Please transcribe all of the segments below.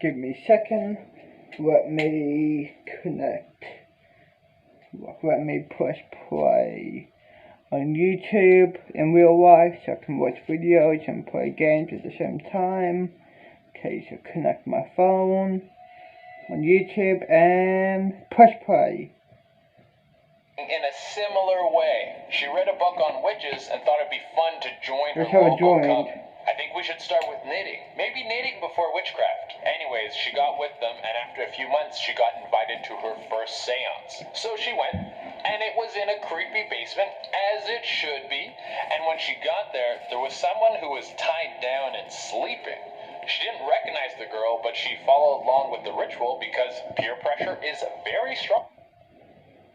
give me a second. Let me connect. Let me push play on YouTube in real life so I can watch videos and play games at the same time. Okay, so connect my phone on YouTube and push play. In a similar way, she read a book on witches and thought it'd be fun to join her local coven. I think we should start with knitting. Maybe knitting before witchcraft. Anyways, she got with them, and after a few months, she got invited to her first seance. So she went, and it was in a creepy basement, as it should be. And when she got there, there was someone who was tied down and sleeping. She didn't recognize the girl, but she followed along with the ritual because peer pressure is very strong.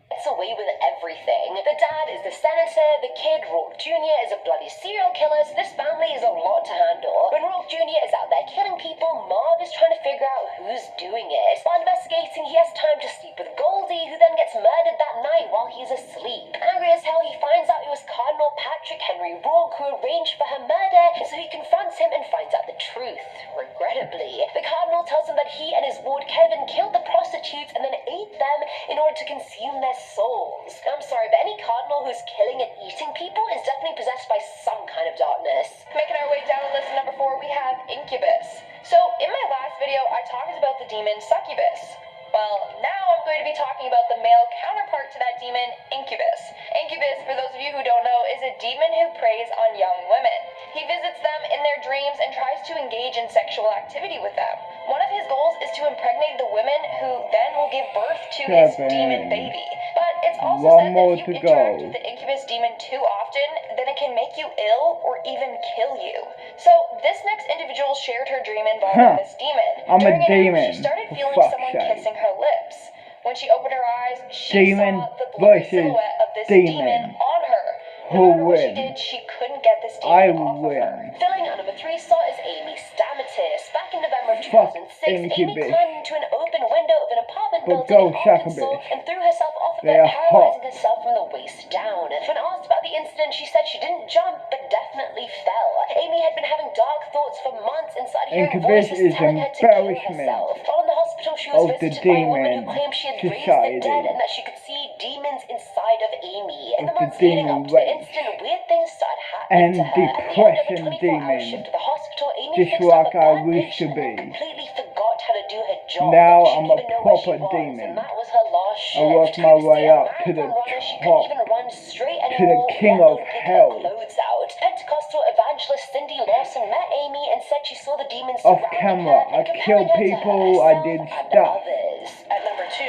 Gets away with everything. The dad is the senator, the kid, Rourke Jr., is a bloody serial killer, so this family is a lot to handle. When Rourke Jr. is out there killing people, Marv is trying to figure out who's doing it. While investigating, he has time to sleep with Goldie, who then gets murdered that night while he's asleep. Angry as hell, he finds out it was Cardinal Patrick Henry Rourke who arranged for her murder, so he confronts him and finds out the truth. Regrettably, the Cardinal tells him that he and his ward Kevin killed the prostitutes and then ate them in order to consume their souls. I'm sorry, but any cardinal who's killing and eating people is definitely possessed by some kind of darkness. Making our way down list number 4, we have Incubus. So, in my last video, I talked about the demon Succubus. Well, now I'm going to be talking about the male counterpart to that demon, Incubus. Incubus, for those of you who don't know, is a demon who preys on young women. He visits them in their dreams and tries to engage in sexual activity with them. One of his goals is to impregnate the women who then will give birth to his demon baby. But it's also said that if you interact with the incubus demon too often, then it can make you ill or even kill you. So this next individual shared her dream involving this demon. During a demon. She started feeling someone kissing her lips. When she opened her eyes, she saw the blurry silhouette of this demon on her. No matter what she did, she couldn't get this demon off of her. Filling out number 3 slot is Amy Stamatis. Back in November of 2006, Amy climbed into an open window of an apartment building in Arkansas and threw herself off of it, paralyzing herself from the waist down. When asked about the incident, she said she didn't jump, but definitely fell. Amy had been having dark thoughts for months and started hearing voices telling her to kill herself. While in the hospital, she was visited by a woman who claimed she had raised the dead and that she could see demons inside of Amy. In the months leading up to the incident, weird things started happening to her. At the end of a 24-hour shift at the hospital, Amy fixed up a bad patient and then completely forgot how to do her job. Now She I'm didn't a even know where she proper was, demon. and that was her last shift. I worked my way up to the She couldn't even run straight to the anymore, king let of alone pick her hell. clothes out. Pentecostal evangelist Cindy Lawson met Amy and said she saw the demons Off surrounding camera, her and I killed comparing her to people, I herself did and stuff. others. At number 2,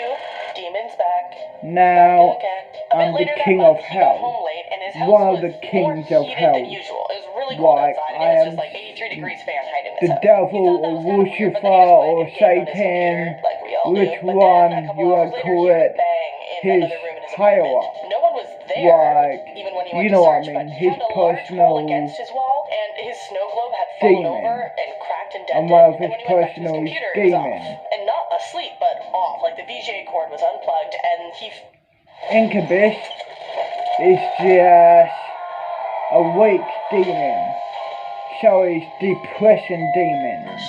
Demons Back. Now I'm the king of hell. One of the kings of hell. Like I am the devil or Lucifer or Satan. Which one you want to call it? His higher up. Like, you know what I mean, his personal demon. I'm one of his personal demons. And not asleep, but off. Like the VGA cord was unplugged, and he... Incubus is just a weak demon. So is depressing demons.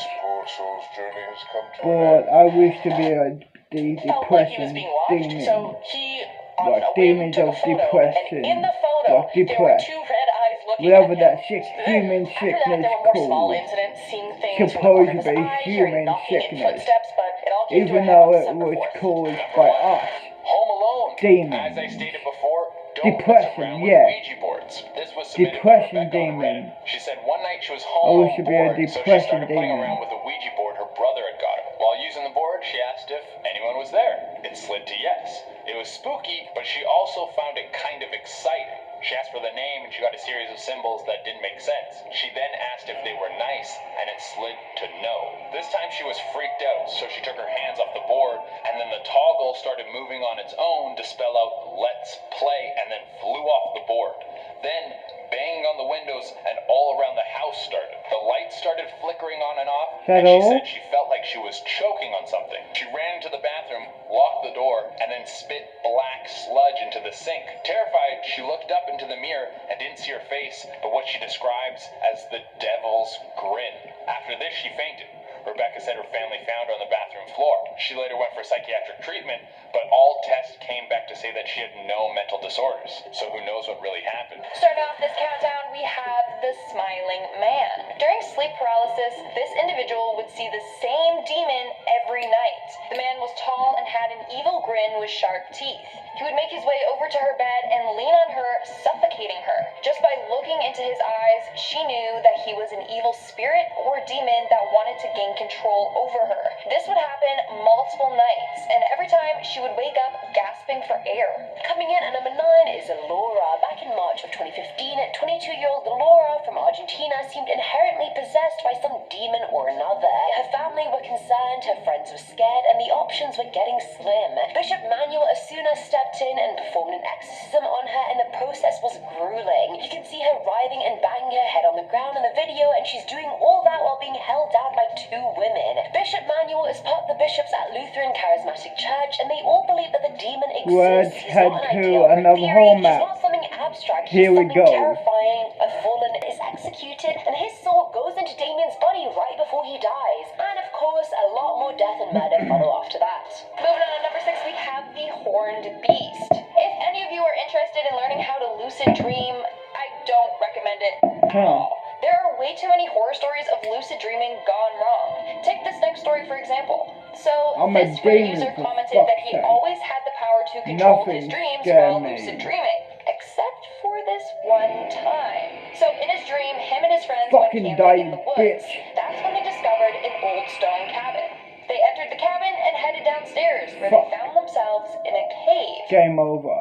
But I wish to be a depressing demon. So he Like demons of depression. in the photo, Like depressed. there were 2 red eyes looking Whatever at him. that human After that, sickness there were more small called. incidents, seeing things from the Supposed corner of to his be eye, hearing human knocking in sickness. footsteps, but it all came to a Even head though on it December was 4th. caused by us. Home Alone. Demons. As I stated before, don't Depression, mess around yeah. with Ouija boards. This was submitted Depression by Rebecca on demon. Reddit. She said one night she was I home wish to on be a board, so she depression started playing demon. around with a Ouija board her brother had got her. While using the board, she asked if anyone was there. It slid to yes. It was spooky, but she also found it kind of exciting. She asked for the name, and she got a series of symbols that didn't make sense. She then asked if they were nice, and it slid to no. This time she was freaked out, so she took her hands off the board, and then the toggle started moving on its own to spell out "Let's Play," and then flew off the board. Then, banging on the windows and all around the house started. The lights started flickering on and off, and she said she felt like she was choking on something. She ran into the bathroom, locked the door, and then spit black sludge into the sink. Terrified, she looked up into the mirror and didn't see her face, but what she describes as the devil's grin. After this, she fainted. Rebecca said her family found her on the bathroom floor. She later went for psychiatric treatment, but all tests came back to say that she had no mental disorders. So who knows what really happened? Starting off this countdown, we have the smiling man. During sleep paralysis, this individual would see the same demon every night. The man was tall and had an evil grin with sharp teeth. He would make his way over to her bed and lean on her, suffocating her. Just by looking into his eyes, she knew that he was an evil spirit or demon that wanted to gain control over her. This would happen multiple nights, and every time she would wake up gasping for air. Coming in at number 9 is Laura. Back in March of 2015, 22-year-old Laura from Argentina seemed inherently possessed by some demon or another. Her family were concerned, her friends were scared, and the options were getting slim. Bishop Manuel Osuna stepped in and performed an exorcism on her, and the process was grueling. You can see her writhing and banging her head on the ground in the video, and she's doing all that while being held down by 2 women. Bishop Manuel is part of the bishops at Lutheran Charismatic Church, and they all believe that the demon exists. Let's He's head not an to ideal another theory. home He's map. not something abstract. Here we He's something go. terrifying. A fallen is executed, and his soul goes into Damien's body right before he dies. And of course, a lot more death and murder follow after that. Moving on to number 6, we have the Horned Beast. If any of you are interested in learning how to lucid dream, I don't recommend it at all. There are way too many horror stories of lucid dreaming gone wrong. Take this next story for example. So, this Reddit user commented that he always had the power to control his dreams while lucid dreaming. Except for this one time. So, in his dream, him and his friends went camping in the woods. That's when they discovered an old stone cabin. They entered the cabin and headed downstairs, where they found themselves in a cave. Game over.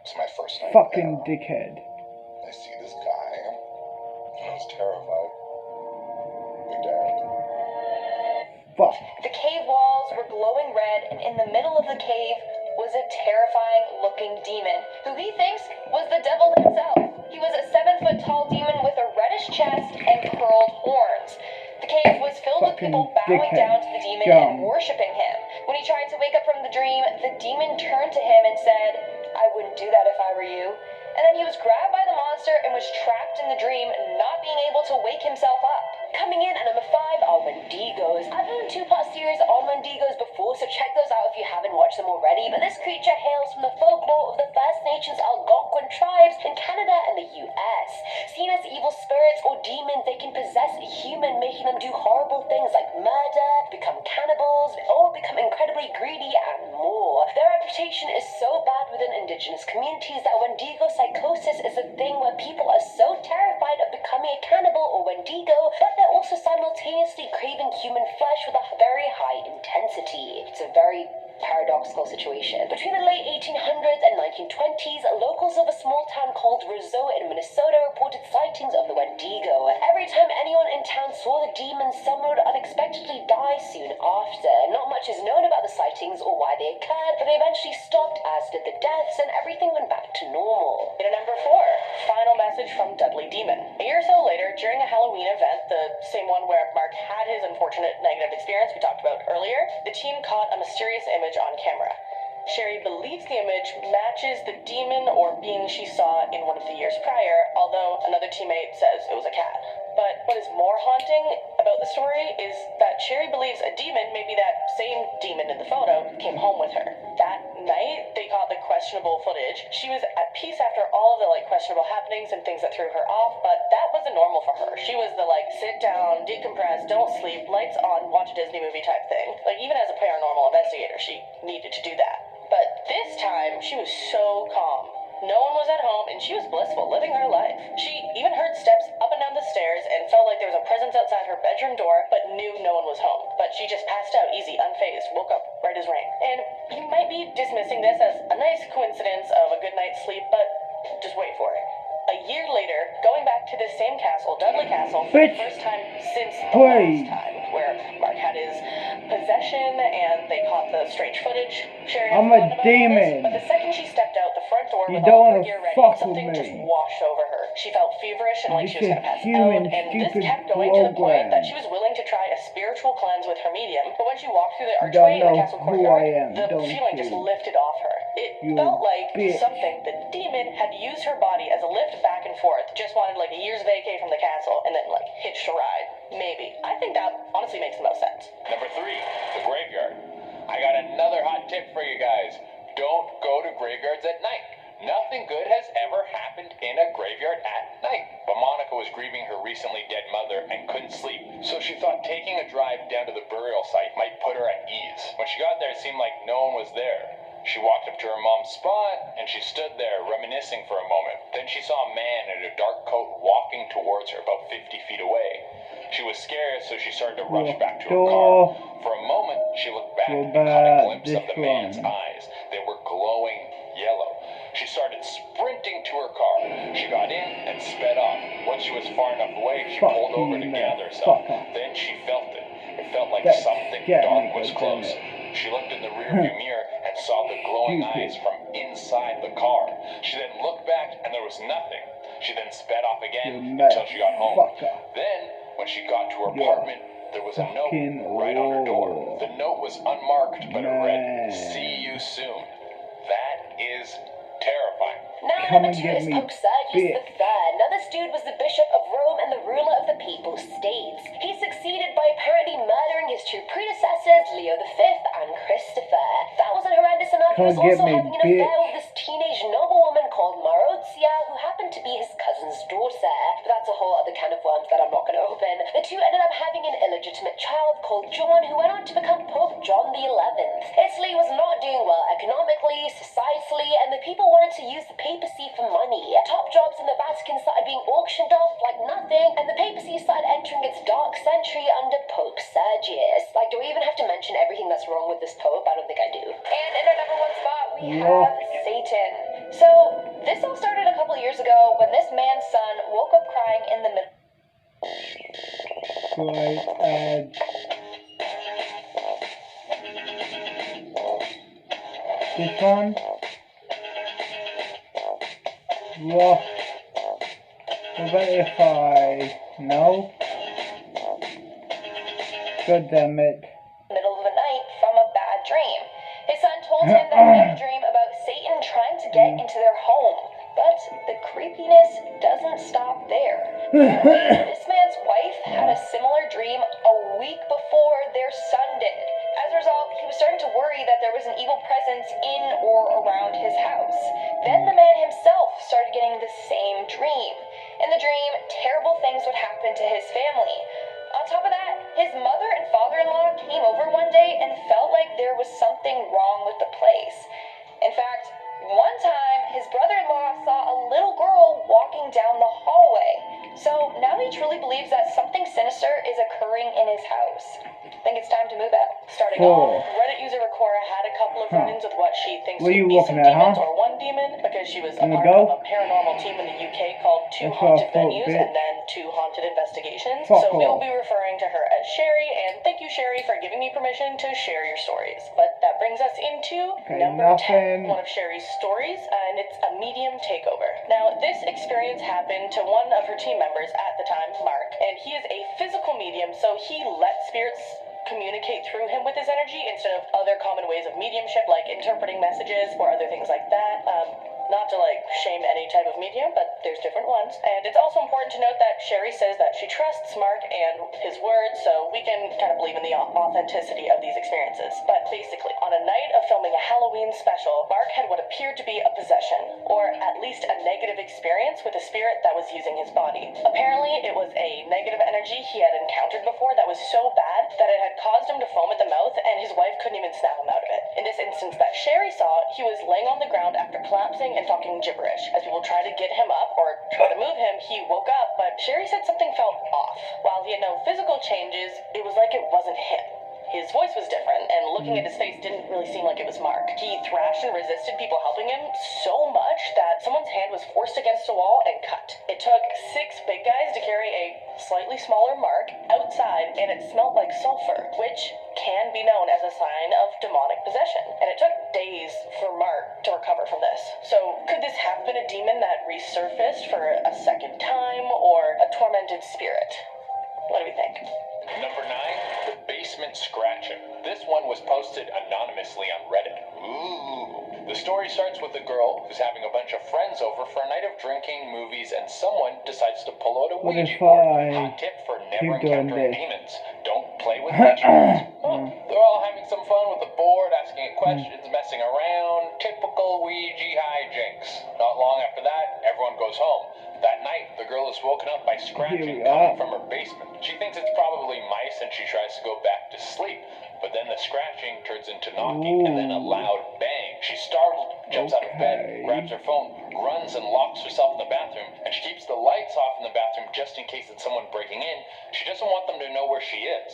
It's my first night. Fucking dickhead. I see this guy. I was terrified. You're dead. Fuck. The cave walls were glowing red, and in the middle of the cave was a terrifying-looking demon, who he thinks was the devil himself. He was a 7-foot-tall demon with a reddish chest and curled horns. The cave was filled with people bowing down to the demon and worshipping him. When he tried to wake up from the dream, the demon turned to him and said, "I wouldn't do that if I were you." And then he was grabbed by the monster and was trapped in the dream, not being able to wake himself up. Coming in at number 5 are Wendigos. I've done a 2-part series on Wendigos before, so check those out if you haven't watched them already. But this creature hails from the folklore of the First Nations Algonquin tribes in Canada and the US. Seen as evil spirits or demons, they can possess a human, making them do horrible things like murder, become cannibals, or become incredibly greedy and more. Their reputation is so bad within indigenous communities that Wendigo psychosis is a thing where people are so terrified of becoming a cannibal or Wendigo that they're also simultaneously craving human flesh with a very high intensity. It's a very paradoxical situation. Between the late 1800s and 1920s, locals of a small town called Roseau in Minnesota reported sightings of the Wendigo. Every time anyone in town saw the demon, someone would unexpectedly die soon after. Not much is known about the sightings or why they occurred, but they eventually stopped, as did the deaths, and everything went back to normal. And number 4, final message from Dudley Demon. A year or so later, during a Halloween event, the same one where Mark had his unfortunate negative experience we talked about earlier, the team caught a mysterious image on camera. Sherry believes the image matches the demon or being she saw in one of the years prior, although another teammate says it was a cat. But what is more haunting about the story is that Sherry believes a demon, maybe that same demon in the photo, came home with her. That night, they caught the questionable footage. She was at peace after all of the questionable happenings and things that threw her off, but that wasn't normal for her. She was the sit down, decompress, don't sleep, lights on, watch a Disney movie type thing. Even as a paranormal investigator, she needed to do that. But this time, she was so calm. No one was at home, and she was blissful, living her life. She even heard steps up and down the stairs and felt like there was a presence outside her bedroom door, but knew no one was home. But she just passed out easy, unfazed, woke up right as rain. And you might be dismissing this as a nice coincidence of a good night's sleep, but just wait for it. A year later, going back to this same castle, Dudley Castle, for the first time since the last time, where Mark had his possession and they caught the strange footage. Sherry I'm a demon. But the second she stepped out the front door You with don't all her wanna gear ready, fuck with something me. just washed over her. She felt feverish and like This she was is going to pass human, out, and this stupid kept going to the point that program. she was willing to try a spiritual cleanse with her medium. But when she walked through the You archway in don't the know castle who courtyard, I am, the don't feeling just you? lifted off her. It You felt like bitch. something the demon had used her body as a lift back and forth, just wanted a year's vacay from the castle, and then hitched a ride. Maybe. I think that honestly So she thought taking a drive down to the burial site might put her at ease. When she got there, it seemed like no one was there. She walked up to her mom's spot, and she stood there, reminiscing for a moment. Then she saw a man in a dark coat walking towards her about 50 feet away. She was scared, so she started to rush back to her car. For a moment, she looked back and caught a glimpse of the man's eyes. They were glowing yellow. She started sprinting to her car. She got in and sped off. Once she was far enough away, she pulled over to gather herself. Then she felt it. It felt like something dark was close. She looked in the rearview mirror and saw the glowing eyes from inside the car. She then looked back and there was nothing. She then sped off again until she got home. Then, when she got to her apartment, there was a note right on her door. The note was unmarked, but it read, "See you soon." That is terrifying. Now number 2 is Pope Sergius III. Now this dude was the Bishop of Rome and the ruler of the Papal States. He succeeded by apparently murdering his two predecessors, Leo V and Christopher. That wasn't horrendous enough. He was also having an affair with this teenage noblewoman called Marozia, who happened to be his cousin's daughter. But that's a whole other can of worms that I'm not going to open. The two ended up having an illegitimate child called John, who went on to become Pope John XI. Italy was not doing well economically, societally, and the people wanted to use the papacy for money. Top jobs in the Vatican started being auctioned off like nothing, and the papacy started entering its dark century under Pope Sergius. Like, do we even have to mention everything that's wrong with this pope? I don't think I do. And in our number 1 spot, we have Satan. So, this all started a couple years ago when this man's son woke up crying in the middle. This one. What? What about if I... No? God damn it. Middle of the night from a bad dream. His son told him that he had a dream about Satan trying to get into their home. But the creepiness doesn't stop there. This man's wife had a similar dream a week before their son did. As a result, he was starting to worry that there was an evil presence in or around his house. Then the man himself started getting the same dream. In the dream, terrible things would happen to his family. On top of that, his mother and father-in-law came over one day and felt like there was something wrong with the place. In fact, one time, his brother-in-law saw a little girl walking down the hallway. So now he truly believes that something sinister is occurring in his house. I think it's time to move out. Starting off, Reddit user Ricora had a couple of run-ins with what she thinks could be some demons or one demon, because she was a part of a paranormal team in the UK called Two Haunted Venues and then Two Haunted Investigations. So we will be referring to her as Sherry, and thank you, Sherry, for giving me permission to share your stories. But that brings us into number 10, one of Sherry's stories, and it's a medium takeover. Now, this experience happened to one of her team members at the time, Mark, and he is a physical medium, so he lets spirits communicate through him with his energy instead of other common ways of mediumship like interpreting messages or other things like that. Not to shame any type of medium, but there's different ones. And it's also important to note that Sherry says that she trusts Mark and his words, so we can kind of believe in the authenticity of these experiences. But basically, on a night of filming a Halloween special, Mark had what appeared to be a possession, or at least a negative experience with a spirit that was using his body. Apparently, it was a negative energy he had encountered before that was so bad that it had caused him to foam at the mouth, and his wife couldn't even snap him out of it. In this instance that Sherry saw, he was laying on the ground after collapsing and talking gibberish. As people tried to get him up or try to move him, he woke up, but Sherry said something felt off. While he had no physical changes, it was like it wasn't him. His voice was different, and looking at his face didn't really seem like it was Mark. He thrashed and resisted people helping him so much that someone's hand was forced against a wall and cut. It took 6 big guys to carry a slightly smaller Mark outside, and it smelled like sulfur, which can be known as a sign of demonic possession. And it took days for Mark to recover from this. So, could this have been a demon that resurfaced for a second time, or a tormented spirit? What do we think? Number 9, the basement scratching. This one was posted anonymously on Reddit. Ooh. The story starts with a girl who's having a bunch of friends over for a night of drinking, movies, and someone decides to pull out a Ouija board. Hot tip for never encountering demons. Don't play with Ouija boards. They're all having some fun with the board, asking it questions, messing around. Typical Ouija hijinks. Not long after that, everyone goes home. That night, the the girl is woken up by scratching Here we are. coming from her basement. She thinks it's probably mice and she tries to go back to sleep. But then the scratching turns into knocking and then a loud bang. She's startled, jumps out of bed, grabs her phone, runs and locks herself in the bathroom, and she keeps the lights off in the bathroom just in case it's someone breaking in. She doesn't want them to know where she is.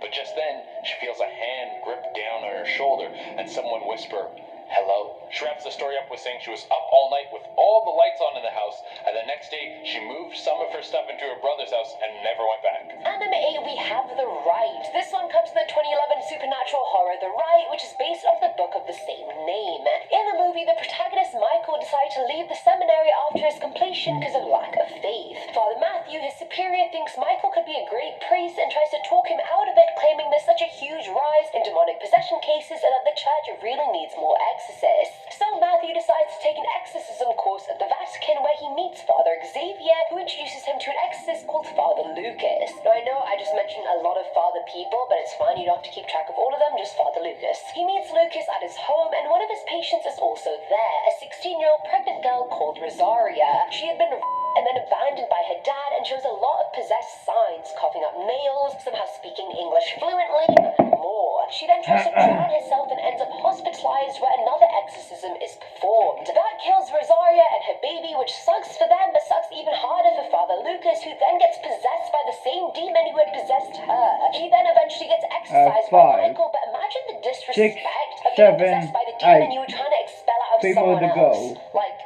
But just then, she feels a hand grip down on her shoulder and someone whisper, "Hello?" She wraps the story up with saying she was up all night with all the lights on in the house, and the next day she moved some of her stuff into her brother's house and never went back. Anime 8, we have The Rite. This one comes from the 2011 supernatural horror The Rite, which is based off the book of the same name. In the movie, the protagonist Michael decided to leave the seminary after his completion because of lack of faith. Father Matthew, his superior, thinks Michael could be a great priest and tries to talk him out of it, claiming there's such a huge rise in demonic possession cases and that the church really needs more exorcists. So Matthew decides to take an exorcism course at the Vatican, where he meets Father Xavier, who introduces him to an exorcist called Father Lucas. Now I know I just mentioned a lot of Father people, but it's fine, you don't have to keep track of all of them, just Father Lucas. He meets Lucas at his home, and one of his patients is also there, a 16-year-old pregnant girl called Rosaria. She had been and then abandoned by her dad and shows a lot of possessed signs, coughing up nails, somehow speaking English fluently, and more. She then tries to drown herself and ends up hospitalized, where another exorcism is performed. That kills Rosaria and her baby, which sucks for them, but sucks even harder for Father Lucas, who then gets possessed by the same demon who had possessed her. He then eventually gets exorcised by Michael, but imagine the disrespect of being possessed by the demon you were trying to expel out of someone else. Like,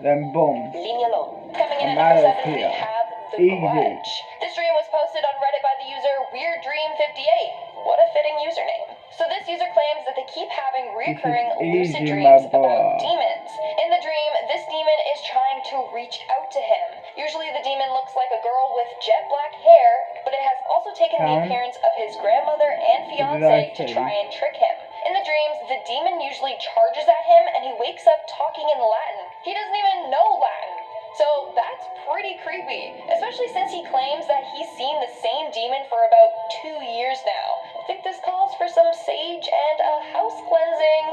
then boom. leave me alone. Coming in I'm at number out of 7, we here. have The Easy. Grudge. This dream was posted on Reddit by the user WeirdDream58. What a fitting username. So this user claims that they keep having recurring lucid easy, dreams my boy. about demons. In the dream, this demon is trying to reach out to him. Usually the demon looks like a girl with jet black hair, but it has also taken the appearance of his grandmother and fiancé to try and trick him. In the dreams, the demon usually charges at him and he wakes up talking in Latin. He doesn't even know Latin. So that's pretty creepy, especially since he claims that he's seen the same demon for about 2 years now. I think this calls for some sage and a house cleansing.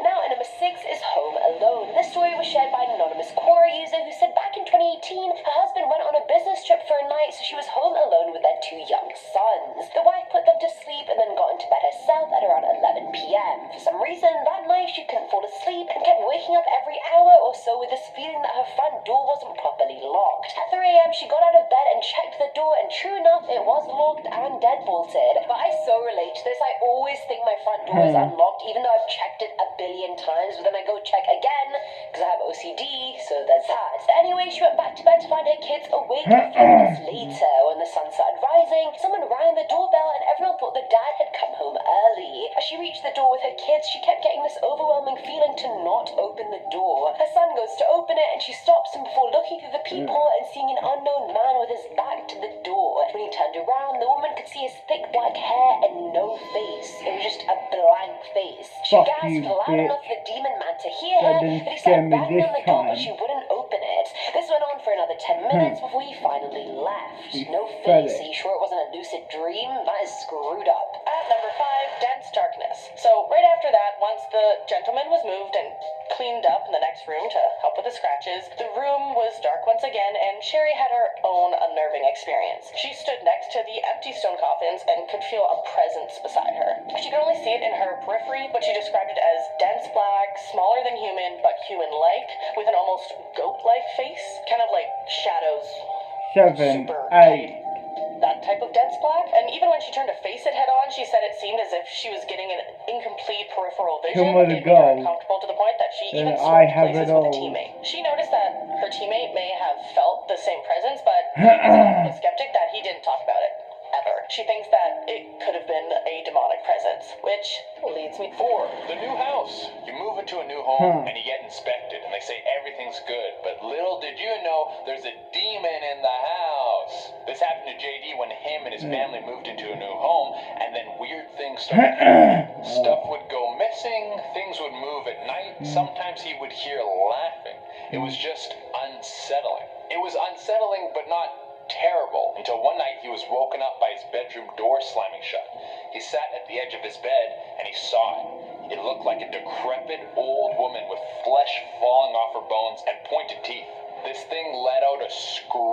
Now at number 6 is Home Alone. This story was shared by an anonymous Quora user who said back in 2018, her husband went on a business trip for a night, so she was home alone with their 2 young sons. The wife put them to sleep and then got into bed herself at around 11 p.m. For some reason, that night she couldn't fall asleep and kept waking up every hour or so with this feeling that her front door wasn't properly locked. At 3 a.m. she got out of bed and checked the door, and true enough, it was locked and deadbolted. But I so relate to this. I always think my front door is unlocked, even though I've checked it a billion times, but then I go check again because I have OCD, so there's that. Anyway, she went back to bed to find her kids awake a few minutes later. When the sun started rising, someone rang the doorbell and everyone thought the dad had come home early. As she reached the door with her kids, she kept getting this overwhelming feeling to not open the door. Her son goes to open it and she stops him before looking through the peephole and seeing an unknown man with his back to the door. When he turned around, the woman could see his thick black hair and no face. It was just a blank face. She Fuck gasped you, loud bitch. enough for the demon man to hear That her, didn't but he scare started me banging this on the door, but time. she wouldn't open it. This went on for another 10 minutes before he finally left. She No fed face. it. Are you sure it wasn't a lucid dream? That is screwed up. At number 5, Dense Darkness. So right after that, once the gentleman was moved and cleaned up in the next room to help with the scratches, the room was dark once again, and Sherry had her own unnerving experience. She stood next to the empty stone coffins and could feel a presence beside her. She could only see it in her periphery, but she described it as dense black, smaller than human, but human-like, with an almost goat-like face, kind of like shadows. 7, Super 8. That type of dense black. And even when she turned to face it head on, she said it seemed as if she was getting an incomplete peripheral vision. Come with It a made her go. uncomfortable to the point that she Then even I swapped have places it with a all. teammate. She noticed that her teammate may have felt the same presence, but he's enough of a skeptic that he didn't talk about it. Ever. She thinks that it could have been a demonic presence, which leads me 4. The new house. You move into a new home and you get inspected and they say everything's good, but little did you know there's a demon in the house. This happened to JD when him and his family moved into a new home, and then weird things started happening. Stuff would go missing, things would move at night, sometimes he would hear laughing. It was just unsettling. It was unsettling but not terrible, until one night he was woken up by his bedroom door slamming shut. He sat at the edge of his bed and he saw it. It looked like a decrepit old woman with flesh falling off her bones and pointed teeth. This thing let out a scream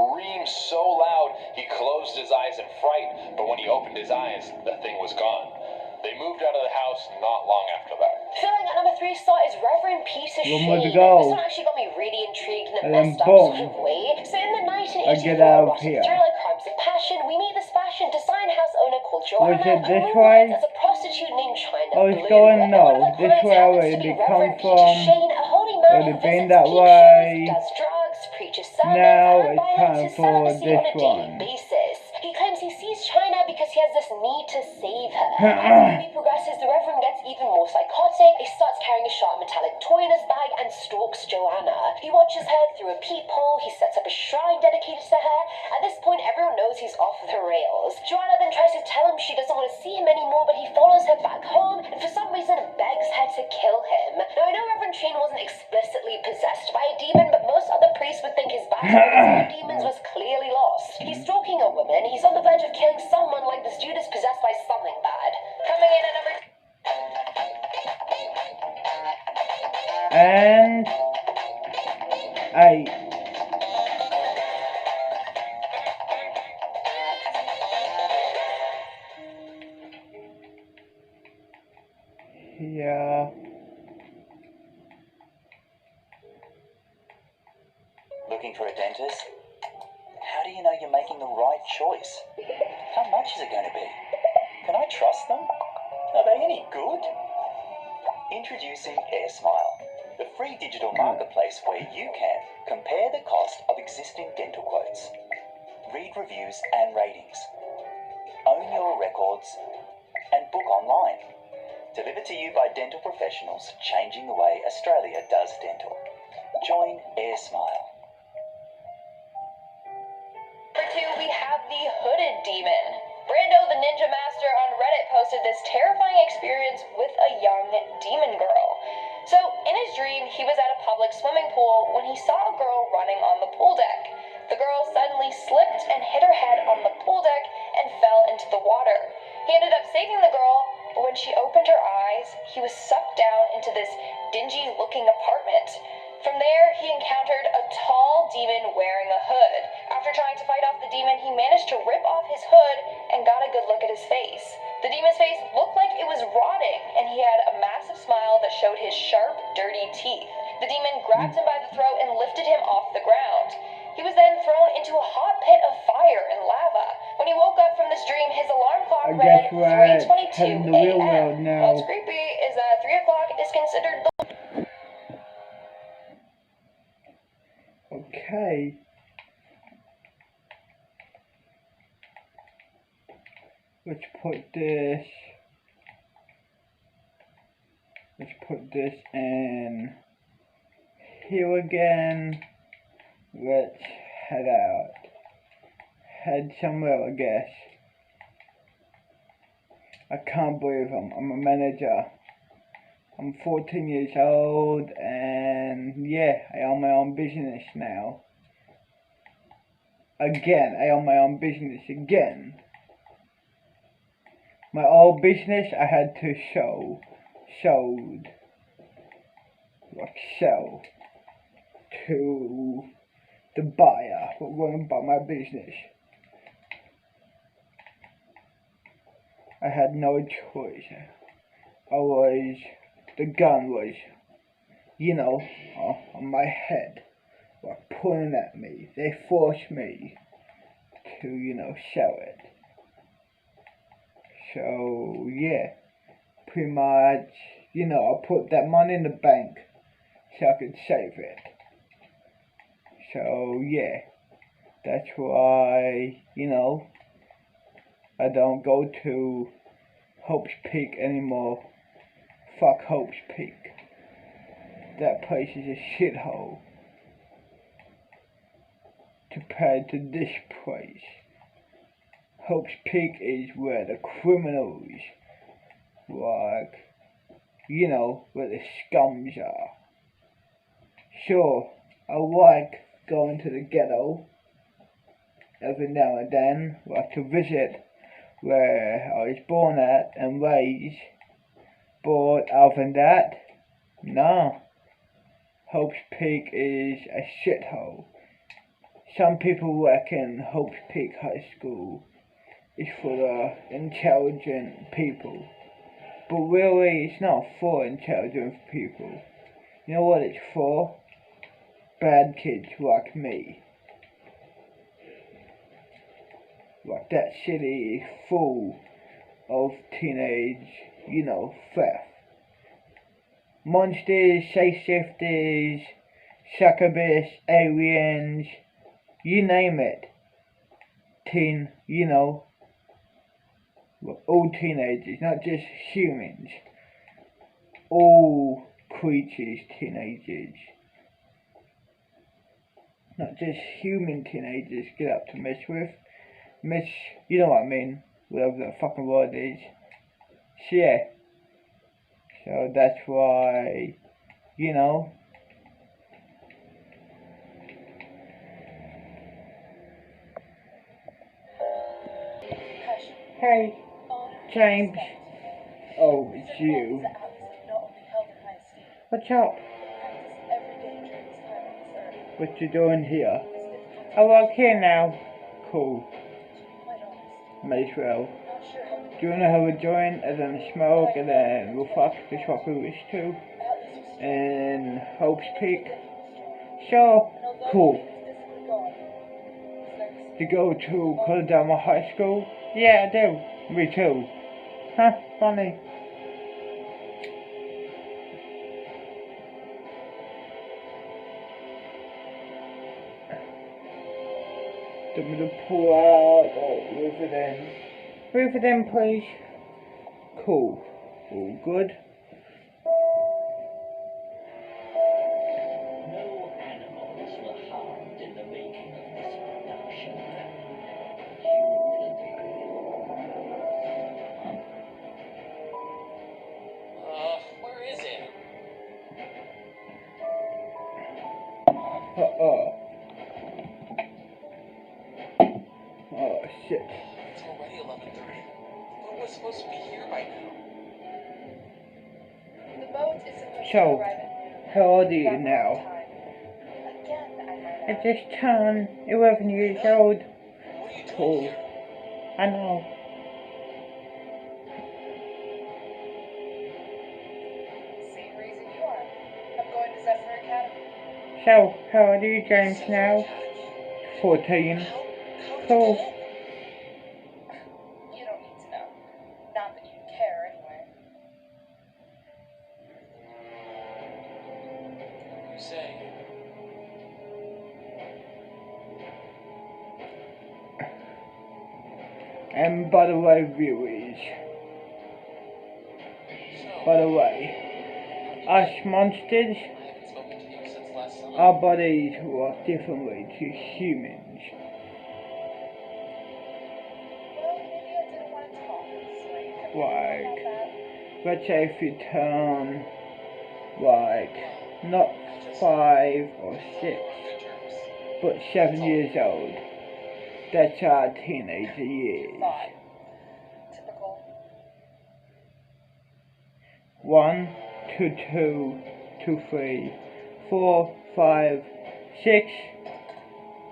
he opened his eyes, the thing was gone. They moved out of the house not long after that. Filling at number 3 slot is Reverend Peter One Shane. more to go. This one actually got me really intrigued in a And then messed up boom. sort of way. So in the I 1984 get out of erotic here. thriller Crimes of Passion, we meet this fashion design house owner called Was Joanna, it who this moonlights way? as a prostitute named China I was Blue. going, And no, one of her this clients way happens where to be they come Reverend Peter from. Shane, a holy man Would who have been visits that peep way. shows, does drugs, preaches sermons, Now and it's violates time his for celibacy this on a daily one. basis. He claims he sees China because he has this need to save her. As the movie progresses, the Reverend gets even more psychotic. He starts carrying a sharp metallic toy in his bag and stalks Joanna. He watches her through a peephole. He sets up a shrine dedicated to her. At this point, everyone knows he's off the rails. Joanna then tries to tell him she doesn't want to see him anymore, but he follows her back home and for some reason begs her to kill him. Now, I know Reverend Shane wasn't explicitly possessed by a demon, but most other priests would think his battle with his demons was clearly lost. He's stalking a woman. He's on the verge of killing someone like this dude is possessed by something bad. Coming in at number... And 8. Yeah. Looking for a dentist? How do you know you're making the right choice? How much is it going to be? Can I trust them? Are they any good? Introducing AirSmile, the free digital marketplace where you can compare the cost of existing dental quotes, read reviews and ratings, own your records, and book online. Delivered to you by dental professionals, changing the way Australia does dental. Join AirSmile. Number 2, we have the Hooded Demon. Brando, the ninja master on Reddit, posted this terrifying experience with a young demon girl. So, in his dream, he was at a public swimming pool when he saw a girl running on the pool deck. The girl suddenly slipped and hit her head on the pool deck and fell into the water. He ended up saving the girl, but when she opened her eyes, he was sucked down into this dingy-looking apartment. From there, he encountered a tall demon wearing a hood. After trying to fight off the demon, he managed to rip off his hood and got a good look at his face. The demon's face looked like it was rotting, and he had a massive smile that showed his sharp, dirty teeth. The demon grabbed him by the throat and lifted him off the ground. He was then thrown into a hot pit of fire and lava. When he woke up from this dream, his alarm clock read 3:22 a.m. What's creepy is that 3 o'clock is considered the... Okay. Let's put this in here again. Let's head out. Head somewhere, I guess. I can't believe I'm a manager. I'm 14 years old and yeah, I own my own business now. Again, I own my own business again. My old business I had to sell to the buyer who wanted to buy my business. I had no choice. The gun was, on my head, were pointing at me. They forced me to, sell it. So, yeah, pretty much, I put that money in the bank so I could save it. So, yeah, that's why, I don't go to Hope's Peak anymore. Fuck Hope's Peak. That place is a shithole compared to this place. Hope's Peak is where the criminals, where the scums are. Sure, I like going to the ghetto every now and then, like to visit where I was born at and raised. But other than that, nah. Hope's Peak is a shithole. Some people work in Hope's Peak High School is for the intelligent people. But really, it's not for intelligent people. You know what it's for? Bad kids like me. Like that city is full of teenage, theft. Monsters, shapeshifters, succubus, aliens, you name it. All teenagers, not just humans. All creatures, teenagers. Not just human teenagers get up to mess with. You know what I mean, whatever the fucking word is. So yeah. So that's why, Hey, James. Oh, it's you. What's up? What you doing here? I work here now. Cool. May as well. Do you wanna have a joint and then smoke and then we'll fuck? That's what we wish to. And Hope's Peak. Sure. Cool. You go to Kotodama High School? Yeah, I do. Me too. Huh? Funny. Do me to pull out or move it in? Move it in, please. Cool. All good. No animals were harmed in the making of this production. Where is it? Oh, shit. It's already 11:30. But we're supposed to be here by now. The boat is supposed So, to arrive at noon. how old are you now? Again, I might I add. just turned 11 years old. What are you doing Cool. here? I know. Same reason you are. I'm going to Zephyr Academy. So, how old are you, James, now? 14. Cool. You don't need to know. Not that you care, anyway. You say. And by the way, viewers, us monsters, I haven't spoken to you since last summer. our bodies work differently to humans. Well, maybe I didn't want to talk, so I kept Like, about that. let's say if you turn, not 5 or 6, but 7 years old, that's our teenager years. 5. Typical. 1 to 2 to 3, 4, 5, 6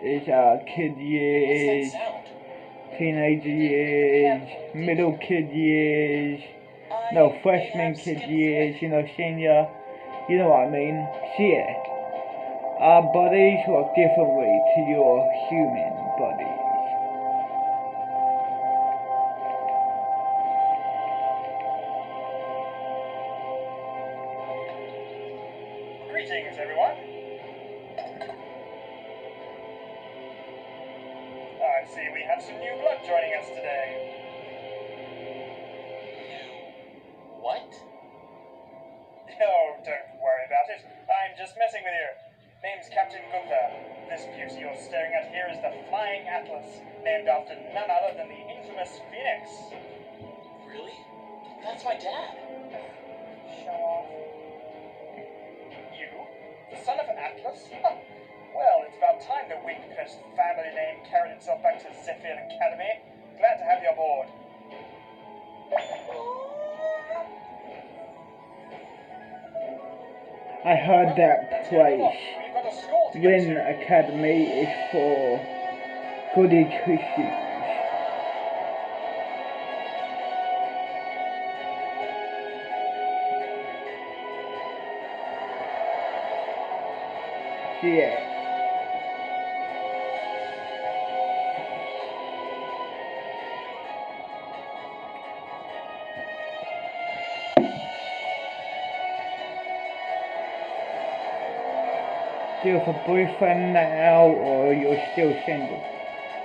is our kid years, What's that sound? teenager years, middle kid years, no, freshman kid years, senior, you know what I mean? So yeah, our bodies work differently to your human bodies. Greetings, everyone. I see we have some new blood joining us today. What? Oh, don't worry about it. I'm just messing with you. Name's Captain Gunther. This beauty you're staring at here is the Flying Atlas, named after none other than the infamous Phoenix. Really? That's my dad. Show off. You? The son of Atlas? Huh. Well, it's about time the wing-cursed family name carried itself back to Zephyr Academy. Glad to have you aboard. I heard that That's good enough. place, We've got a school to get Win to. Academy, is for goody two shoes. Yeah. Do you have a boyfriend now, or you're still single?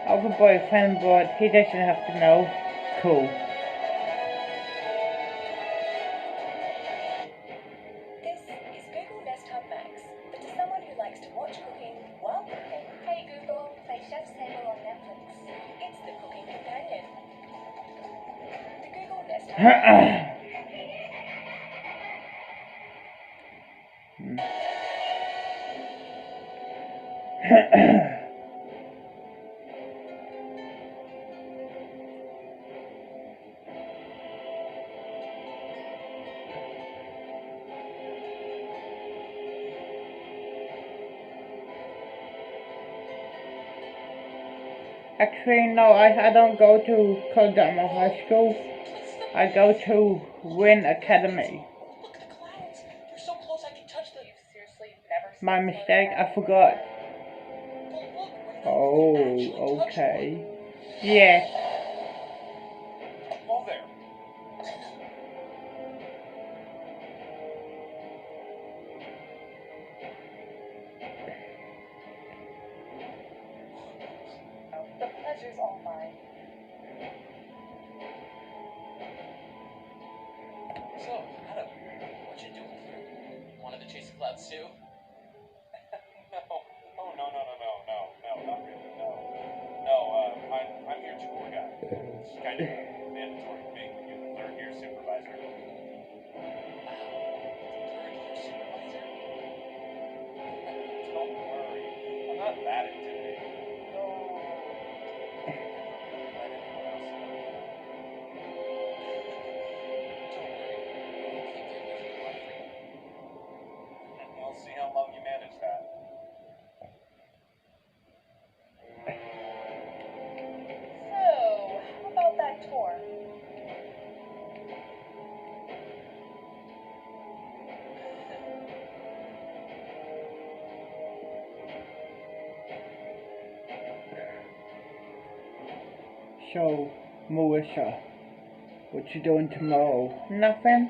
I have a boyfriend, but he doesn't have to know. Cool. This is Google Desktop Max, but to someone who likes to watch cooking while cooking, hey Google, play Chef's Table on Netflix. It's the cooking companion. The Google Desktop Max. Actually, no, I don't go to Kotodama High School. I go to Win Academy. Look at the clouds. They're so close I can touch them. You've seriously never seen My mistake, I forgot. Well, look, we're not actually Oh, touch okay. Yeah. Hello there. The pleasure's all mine. So, Adam, what you doing here? Wanted to chase the clouds too? No. Oh, no, not really, no. No, I'm your tour guide. It's kind of mandatory thing when you're the third year supervisor. Don't worry, I'm not that intimidating. No. Let anyone else know. Don't worry, we'll keep the illusion alive for you. We'll see how long you manage that. So, how about that tour? So, Melissa, what you doing tomorrow? Nothing?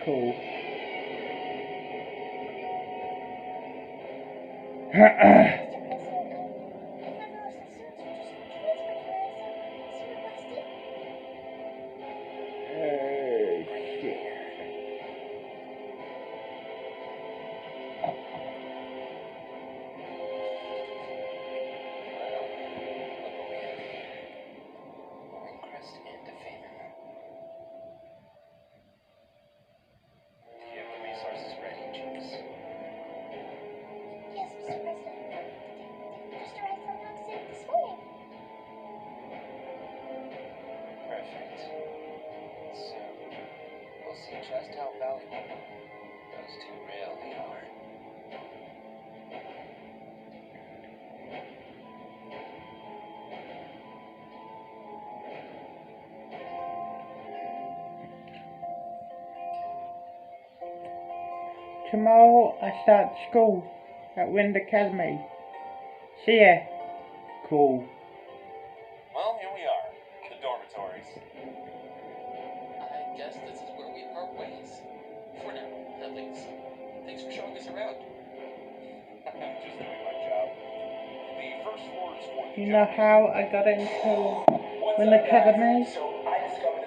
Cool. Shit. Crest and defamer. Do you have the resources ready, Juice? Yes, Mr. President. Just arrived from Knox City this morning. Perfect. So, we'll see just how valuable those two really are. Tomorrow I start school at Wind Academy. See ya. Cool. Well, here we are, the dormitories. I guess this is where we part ways. For now, at least. Thanks for showing us around. I'm just doing my job. The first floor is for the You know how I got into Wind Academy?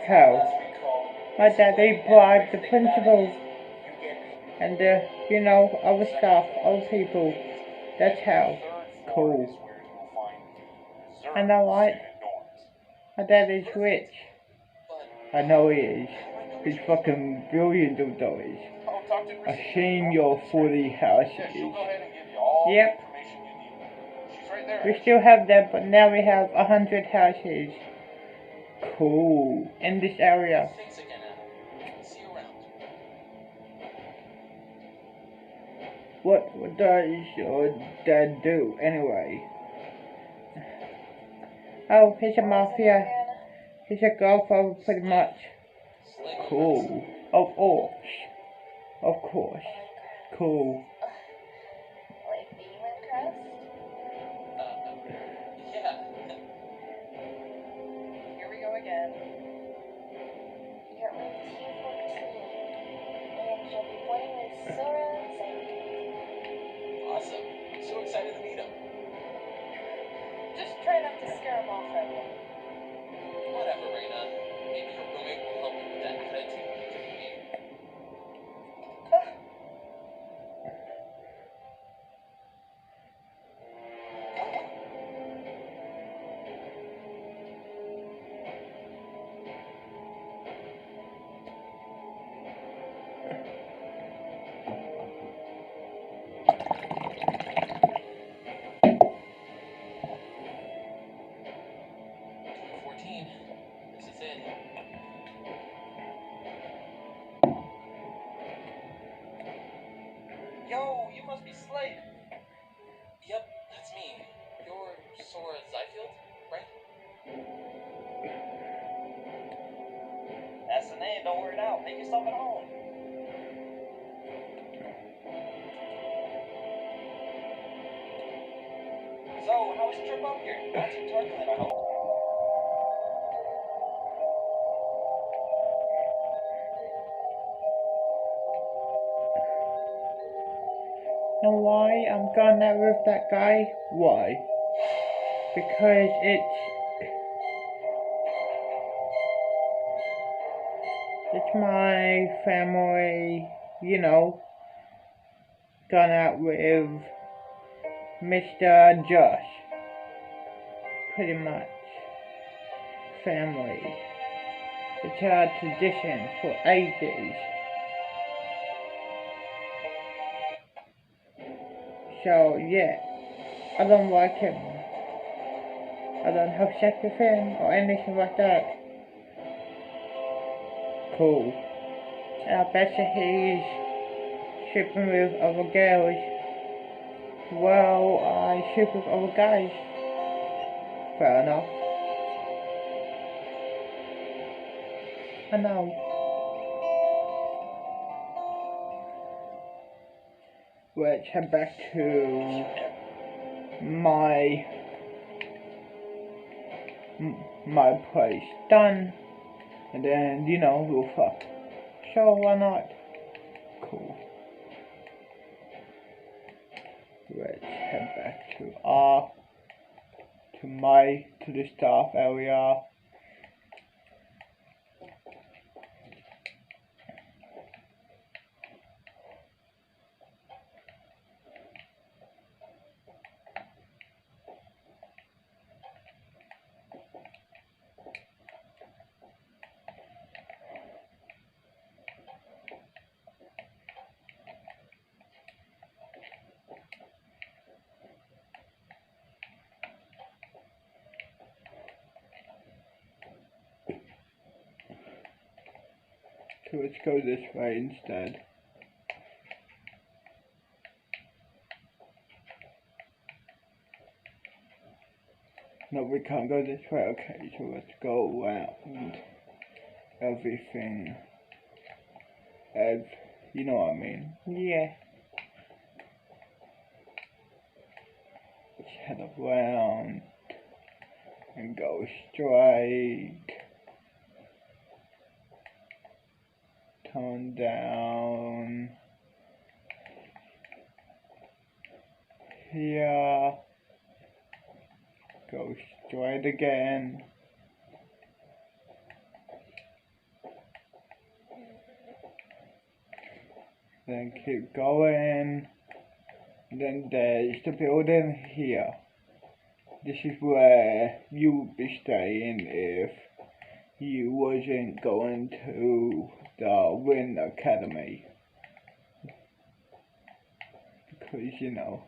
How? My daddy bribed the principal and you know, other staff, other people. That's how. Cool. I know, right? My daddy's rich. I know he is. He's fucking brilliant of those. I've seen your 40 houses. Yep. We still have that, but now we have 100 houses. Cool. In this area. Thanks again, Adam. See you around. What does your dad do anyway? Oh, he's a mafia. He's a godfather pretty much. Cool. Of course. Of course. Cool. Like, must be Slade. Yep, that's me. You're Sora Zyfield, right? That's the name, don't worry now. Make yourself at home. So, how was the trip up here? Not too turbulent, I hope. Know why I'm going out with that guy? Why? Because it's my family, you know, gone out with Mr. Josh. Pretty much family. It's our tradition for ages. So yeah, I don't like him. I don't have sex with him or anything like that. Cool. And I bet that he's sleeping with other girls. Well, I sleep with other guys. Fair enough. I know. Let's head back to my place. Done. And then, you know, we'll fuck. So why not? Cool. Let's head back to the staff area. So let's go this way instead. No, we can't go this way. Okay, so let's go around everything. You know what I mean? Yeah. Let's head around and go straight. Turn down here, go straight again, then keep going, then there's the building here. This is where you would be staying if you wasn't going to the Wind Academy, because you know,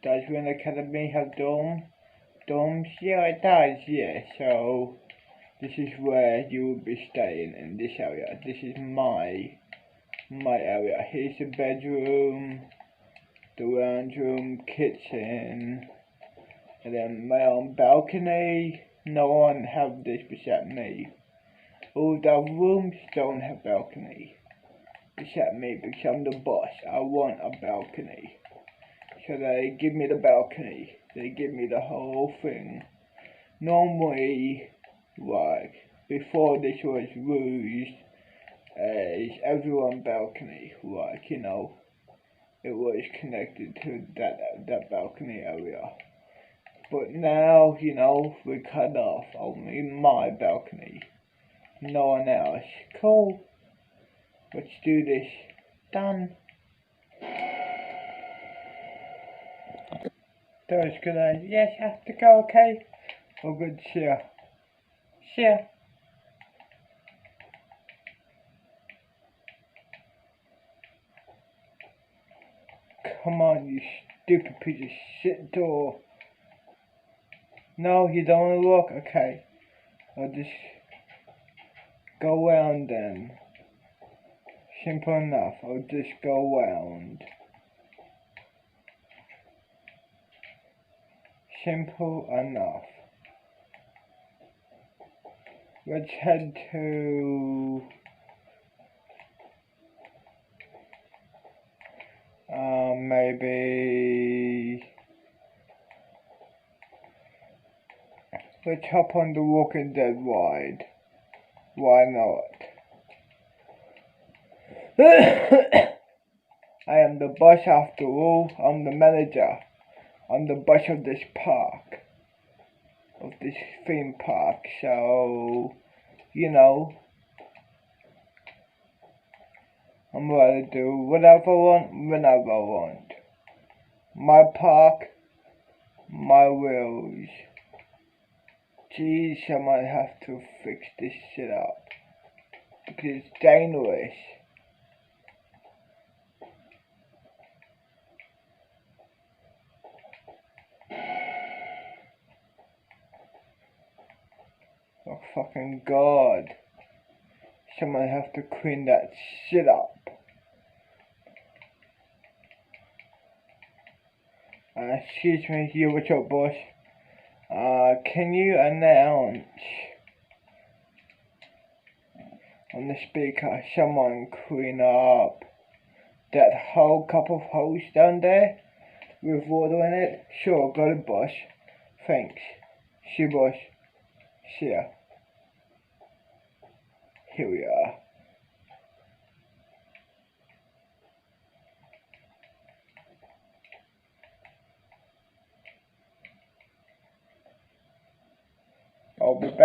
does Wind Academy have domes? Yeah, it does, yeah. So this is where you will be staying, in this area. This is my area. Here's the bedroom, the lounge room, kitchen, and then my own balcony. No one have this except me. All the rooms don't have balcony except me, because I'm the boss. I want a balcony. So they give me the balcony. They give me the whole thing. Normally, like, before this was used as everyone balcony, like, you know, it was connected to that balcony area. But now, you know, we cut off only my balcony. No one else. Cool. Let's do this. Done. That was good. Yes, I have to go, okay? Oh, good. See ya. See ya. Come on, you stupid piece of shit door. No, you don't want to look? Okay. I'll just go around then. Simple enough. I'll just go around. Simple enough. Let's head to maybe let's hop on the Walking Dead ride. Why not? I am the boss after all. I'm the manager. I'm the boss of this park. Of this theme park. So, you know, I'm ready to do whatever I want, whenever I want. My park, my rules. Geez, I might have to fix this shit up. Because it's dangerous. Oh fucking god. Someone have to clean that shit up. Excuse me, you, what's up, boss? Can you announce on the speaker, someone clean up that whole cup of hose down there with water in it? Sure, got it, boss. Thanks. See you, boss. See ya. Here we are. I'll be back.